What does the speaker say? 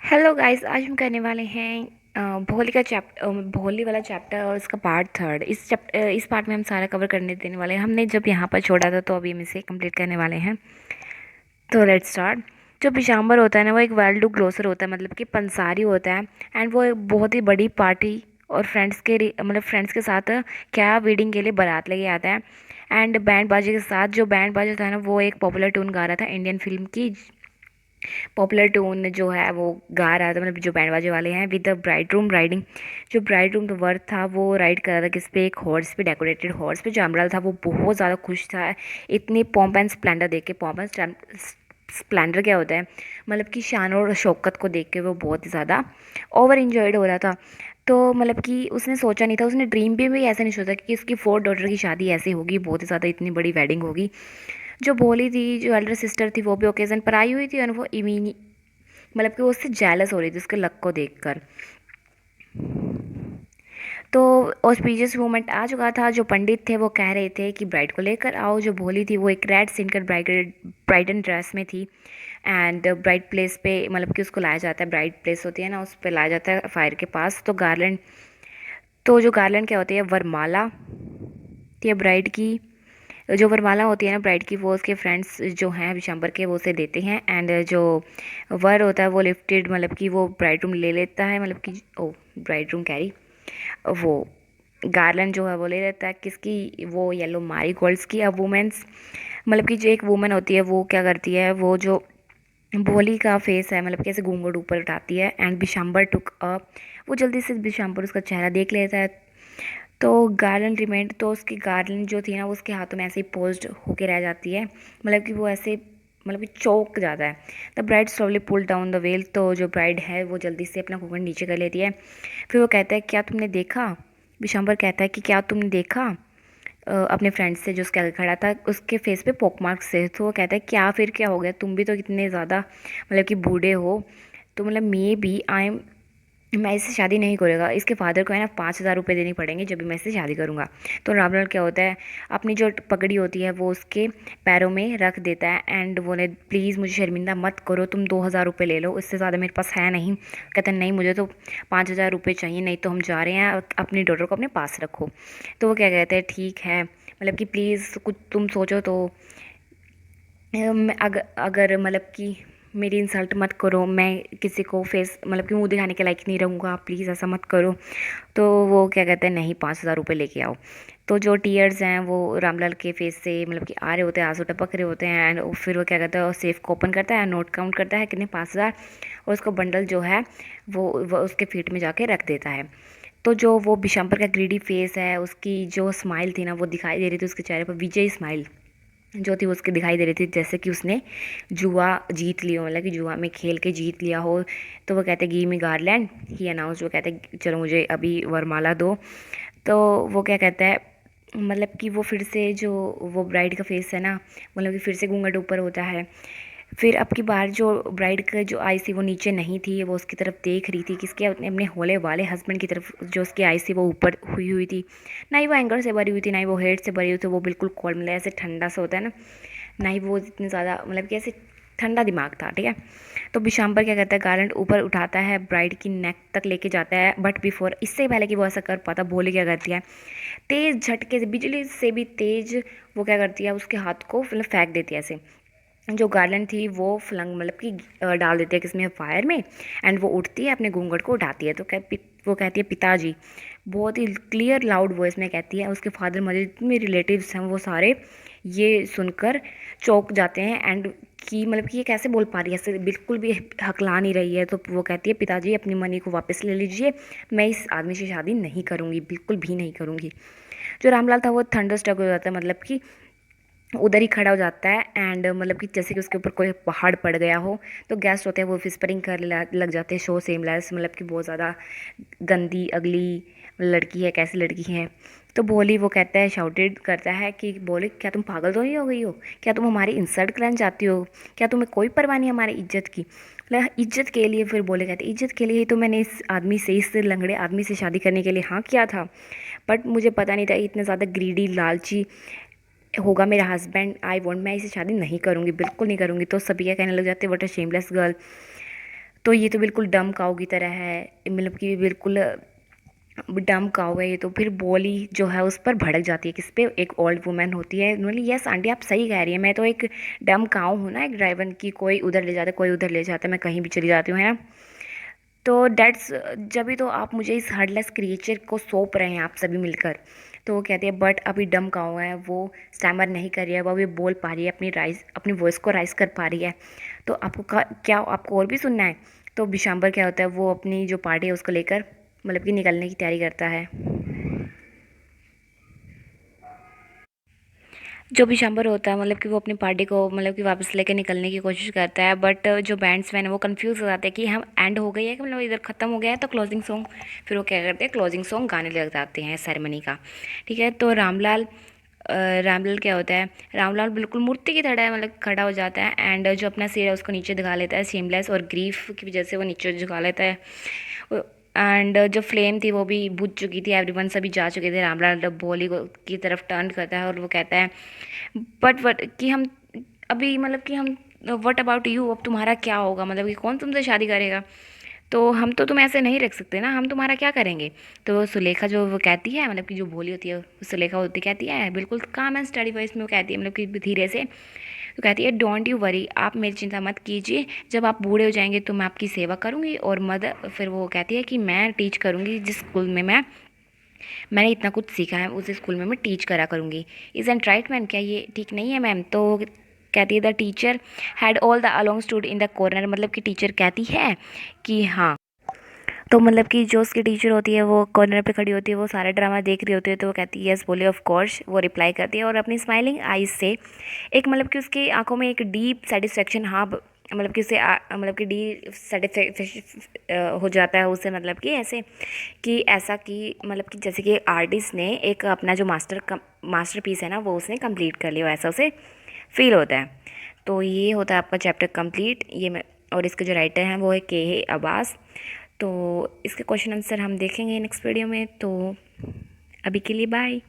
Hello guys, आज हम करने वाले हैं भोली का भोली वाला चैप्टर और इसका पार्ट थर्ड। इस पार्ट में हम सारा कवर करने देने वाले हैं। हमने जब यहाँ पर छोड़ा था तो अभी हम इसे कंप्लीट करने वाले हैं। तो लेट्स स्टार्ट। जो पिशाम्बर होता है ना, वो एक वेल डू ग्रोसर होता है, मतलब कि पंसारी होता है। एंड वो एक बहुत ही बड़ी पार्टी और फ्रेंड्स के साथ क्या वेडिंग के लिए बारात लेके आता है। एंड बैंड बाजे के साथ, जो बैंड बाजा था ना, वो एक पॉपुलर ट्यून गा रहा था, इंडियन फिल्म की पॉपुलर टोन जो है वो गा रहा था, मतलब जो बैंड बाजे वाले हैं, with the bride room riding. जो ब्राइड रूम वर था वो राइड कर रहा था किस पे, एक हॉर्स पे, डेकोरेटेड हॉर्स पे। जो अमराल था वो बहुत ज़्यादा खुश था इतनी पॉम्प एंड स्प्लेंडर देख के। पॉम्प एंड स्प्लेंडर क्या होता है, मतलब कि शान और शौकत को देख के वो बहुत ही ज़्यादा ओवर इंजॉयड हो रहा था। तो मतलब कि उसने सोचा नहीं था, उसने ड्रीम भी ऐसा नहीं सोचा कि इसकी 4 डॉटर की शादी ऐसे होगी, बहुत ही ज़्यादा इतनी बड़ी वेडिंग होगी। जो भोली थी, जो एल्डर सिस्टर थी, वो भी ओकेज़न पर आई हुई थी और वो इमीनी मतलब कि वो उससे जेलस हो रही थी उसके लक को देखकर। तो ऑस्पिशियस मोमेंट आ चुका था। जो पंडित थे वो कह रहे थे कि ब्राइड को लेकर आओ। जो भोली थी वो एक रेड सिंकर ब्राइडन ड्रेस में थी। एंड ब्राइड प्लेस पे, मतलब कि उसको लाया जाता है, ब्राइड प्लेस होती है ना, उस पर लाया जाता है फायर के पास। तो जो गार्लैंड क्या होती है, वरमाला थी ब्राइड की। जो वरमाला होती है ना ब्राइड की, वो उसके फ्रेंड्स जो हैं विशंबर के, वो उसे देते हैं। एंड जो वर होता है वो लिफ्टेड, मतलब कि वो ब्राइड रूम ले लेता है, मतलब कि ओ ब्राइड रूम कैरी, वो गार्लैंड जो है वो ले लेता है किसकी, वो येलो मारी गोल्ड्स की। अब वुमेंस, मतलब कि जो एक वुमेन होती है वो क्या करती है, वो जो भोली का फेस है, मतलब कैसे घूंघट ऊपर उठाती है। एंड बिशंबर टुक अप, वो जल्दी से बिशंबर उसका चेहरा देख लेता है। तो गार्लैंड रिमेंड, तो उसकी गार्लैंड जो थी ना वो उसके हाथों में ऐसे ही पोज्ड होके रह जाती है, मतलब कि वो ऐसे, मतलब कि चौक जाता है। The bride slowly pull down the veil, तो जो ब्राइड है वो जल्दी से अपना घूंघट नीचे कर लेती है। फिर वो कहता है क्या तुमने देखा, विशंबर कहता है कि क्या तुमने देखा अपने फ्रेंड से, जो उसके आगे खड़ा था, उसके फेस पे पॉक मार्क्स से। तो वो कहता है क्या, फिर क्या हो गया, तुम भी तो कितने ज़्यादा मतलब कि बूढ़े हो। तो मतलब मे बी आई एम, मैं इससे शादी नहीं करूँगा, इसके फादर को है ना 5,000 रुपये देने पड़ेंगे जब भी मैं इससे शादी करूँगा। तो रामलाल क्या होता है, अपनी जो पगड़ी होती है वो उसके पैरों में रख देता है। एंड बोले प्लीज़ मुझे शर्मिंदा मत करो, तुम 2,000 रुपये ले लो, इससे ज़्यादा मेरे पास है नहीं। कहते हैं नहीं, मुझे तो 5,000 रुपये चाहिए, नहीं तो हम जा रहे हैं, अपनी डॉटर को अपने पास रखो। तो वो क्या कहते हैं, ठीक है, मतलब कि प्लीज़ कुछ तुम सोचो तो। अगर मतलब कि मेरी इंसल्ट मत करो, मैं किसी को फेस मतलब कि मुंह दिखाने के लायक नहीं रहूँगा, प्लीज़ ऐसा मत करो। तो वो क्या कहते हैं, नहीं 5,000 रुपये लेके आओ। तो जो टीयर्स हैं वो रामलाल के फेस से मतलब कि आ रहे होते हैं, आंसू टपक रहे होते हैं। एंड फिर वो क्या कहता है, सेफ को ओपन करता है, नोट काउंट करता है कितने, 5,000, और उसको बंडल जो है वो उसके फीट में जाके रख देता है। तो जो वो बिशंबर का ग्रीडी फेस है, उसकी जो स्माइल थी ना वो दिखाई दे रही थी उसके चेहरे पर, विजयी स्माइल जो थी वो उसकी दिखाई दे रही थी, जैसे कि उसने जुआ जीत लिया, मतलब कि जुआ में खेल के जीत लिया हो। तो वो कहते गी मी गार्लैंड ही अनाउंस, वो कहते चलो मुझे अभी वरमाला दो। तो वो क्या कहता है, मतलब कि वो फिर से जो वो ब्राइड का फेस है ना, मतलब कि फिर से घूंघट ऊपर होता है। फिर अब की बार जो ब्राइड का जो आई थी वो नीचे नहीं थी, वो उसकी तरफ देख रही थी, किसके, अपने अपने होले वाले हस्बैंड की तरफ। जो उसकी आई थी वो ऊपर हुई हुई थी, ना ही वो एंगर से भरी हुई थी, ना ही वो हेट से भरी हुई थी, वो बिल्कुल कोल्ड, मतलब ऐसे ठंडा सा होता है ना, ना ही वो इतनी ज़्यादा, मतलब कि ऐसे ठंडा दिमाग था, ठीक है। तो बिशाम्बर क्या करता है, गारंट ऊपर उठाता है, ब्राइड की नेक तक लेके जाता है। बट बिफोर, इससे पहले कि वो ऐसा कर पाता, भोली क्या करती है, तेज़ झटके से, बिजली से भी तेज़, वो क्या करती है, उसके हाथ को मतलब फेंक देती है ऐसे। जो गार्लैंड थी वो फ्लंग, मतलब कि डाल देती है किसमें, फायर में। एंड वो उठती है, अपने घूंघट को उठाती है। तो वो कहती है पिताजी, बहुत ही क्लियर लाउड वॉइस में कहती है। उसके फादर मदर जितने रिलेटिव्स हैं वो सारे ये सुनकर चौंक जाते हैं। एंड कि मतलब कि ये कैसे बोल पा रही है, ऐसे बिल्कुल भी हकला नहीं रही है। तो वो कहती है पिताजी अपनी मनी को वापस ले लीजिए, मैं इस आदमी से शादी नहीं करूँगी, बिल्कुल भी नहीं करूँगी। जो रामलाल था वो थंडर स्ट्रक हो जाता है, मतलब कि उधर ही खड़ा हो जाता है। एंड मतलब कि जैसे कि उसके ऊपर कोई पहाड़ पड़ गया हो। तो गेस्ट होते हैं वो फिस्परिंग कर लग जाते हैं, शो सेमलेस, मतलब कि बहुत ज़्यादा गंदी अगली लड़की है, कैसी लड़की है। तो बोली, वो कहता है, शाउटेड करता है कि बोले क्या तुम पागल तो नहीं हो गई हो, क्या तुम हमारी इंसल्ट करना चाहती हो, क्या तुम्हें कोई परवाह नहीं हमारी इज्जत की, मतलब इज्जत के लिए। फिर बोले, कहते इज्जत के लिए ही तो मैंने इस आदमी से, इस लंगड़े आदमी से शादी करने के लिए हाँ किया था। बट मुझे पता नहीं था इतना ज़्यादा ग्रीडी लालची होगा मेरा हस्बैंड। आई वॉन्ट, मैं इसे शादी नहीं करूँगी, बिल्कुल नहीं करूँगी। तो सभी क्या कहने लग जाते, व्हाट अ शेमलेस गर्ल। तो ये तो बिल्कुल डम काऊ की तरह है, मतलब कि बिल्कुल डम काऊ है ये तो। फिर बोली जो है उस पर भड़क जाती है, किस पे, एक ओल्ड वुमेन होती है। बोली यस आंटी आप सही कह रही है, मैं तो एक डम काऊ हूँ ना, एक ड्राइवर की, कोई उधर ले जाता है कोई उधर ले जाता है, मैं कहीं भी चली जाती हूँ, है ना। तो डेट्स, जब भी तो आप मुझे इस हार्डलेस क्रिएचर को सौंप रहे हैं आप सभी मिलकर। तो वो कहती है बट अभी डम काऊ है वो, स्टैमर नहीं कर रही है वो, अभी बोल पा रही है, अपनी वॉइस को राइज कर पा रही है। तो आपको क्या आपको और भी सुनना है। तो बिशाम्बर क्या होता है, वो अपनी जो पार्टी है उसको लेकर मतलब कि निकलने की तैयारी करता है। जो भी शंबर होता है मतलब कि वो अपनी पार्टी को मतलब कि वापस लेके निकलने की कोशिश करता है, बट जो बैंड्समैन है वो कंफ्यूज हो जाते हैं कि हम एंड हो गई है कि मतलब इधर ख़त्म हो गया है, तो क्लोजिंग सॉन्ग। फिर वो क्या करते हैं, क्लोजिंग सॉन्ग गाने लग जाते हैं सेरेमनी का। ठीक है, तो रामलाल क्या होता है, रामलाल बिल्कुल मूर्ति की तरह मतलब खड़ा हो जाता है, एंड जो अपना सिर है उसको नीचे झुका लेता है, शेमलेस और ग्रीफ की वजह से वो नीचे झुका लेता है। एंड जो फ्लेम थी वो भी बुझ चुकी थी, एवरीवन सभी जा चुके थे। रामलाल जब की तरफ टर्न करता है और वो कहता है बट कि हम अभी मतलब कि हम, व्हाट अबाउट यू, अब तुम्हारा क्या होगा, मतलब कि कौन तुमसे शादी करेगा। तो हम तो तुम ऐसे नहीं रख सकते ना, हम तुम्हारा क्या करेंगे। तो सुलेखा जो वो कहती है, मतलब कि जो बोली होती है सुलेखा होती, कहती है बिल्कुल काम एंड स्टडी वॉइस में वो कहती है, मतलब कि धीरे से तो कहती है डोंट यू वरी, आप मेरी चिंता मत कीजिए, जब आप बूढ़े हो जाएंगे तो मैं आपकी सेवा करूंगी। और मदर फिर वो कहती है कि मैं टीच करूंगी, जिस स्कूल में मैंने इतना कुछ सीखा है उस स्कूल में मैं टीच करा करूँगी। इज़ एंड राइट मैम, क्या ये ठीक नहीं है मैम। तो कहती है the teacher had all the along stood in the corner, मतलब कि टीचर कहती है कि हाँ। तो मतलब कि जो उसकी टीचर होती है वो कॉर्नर पे खड़ी होती है, वो सारा ड्रामा देख रही होती है, तो वो कहती है यस बोले ऑफ कोर्स, वो रिप्लाई करती है और अपनी स्माइलिंग आईज से एक मतलब कि उसकी आंखों में एक डीप सेटिस्फेक्शन, हाँ मतलब कि उसे मतलब कि डीप सेटिस्फेक्शन हो जाता है उसे, मतलब कि ऐसे कि ऐसा कि मतलब कि जैसे कि आर्टिस्ट ने एक अपना जो मास्टर पीस है ना वो उसने कंप्लीट कर लिया, ऐसा उसे फील होता है। तो ये होता है आपका चैप्टर कंप्लीट। और इसके जो राइटर हैं वो है के अब्बास। तो इसके क्वेश्चन आंसर हम देखेंगे नेक्स्ट वीडियो में। तो अभी के लिए बाय।